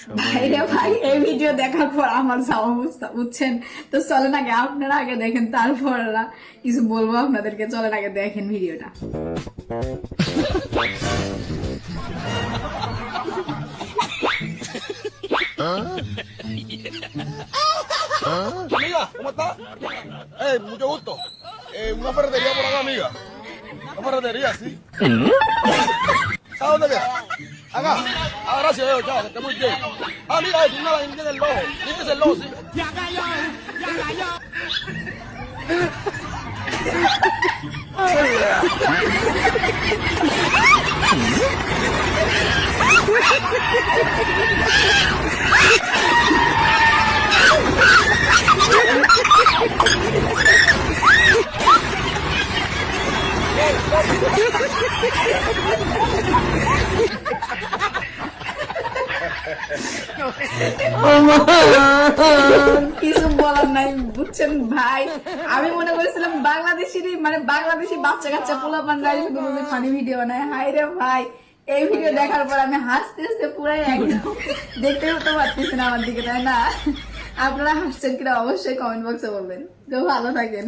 ভাইরে ভাই এই ভিডিও দেখার পর আমার যা অবস্থা বুঝছেন। তো চলেন আগে আপনারা আগে দেখেন, তারপর কিছু বলবো আপনাদেরকে। চলেন আগে দেখেন ভিডিওটা। Amiga, ¿cómo estás? Mucho gusto. Una ferretería por acá, amiga. Una ferretería, sí. ¿Sabes dónde queda? Acá. Ah, gracias, chao, que esté muy bien. Ah, mira, tiene una vainilla en el logo. Tienes el logo, sí. কিছু বলার নাই বুঝছেন ভাই। আমি মনে করেছিলাম বাংলাদেশেরই মানে বাংলাদেশি বাচ্চা কাচ্চা পোলাপানরাই শুধু ফানি ভিডিও বানায়। হাই রে ভাই, এই ভিডিও দেখার পর আমি হাসতে হাসতে পুরাই একদম দেখতেও তো পারতেছি না আমার দিকে, তাই না? আপনারা হাসছেন কিনা অবশ্যই কমেন্ট বক্সে বলবেন। তো ভালো থাকেন।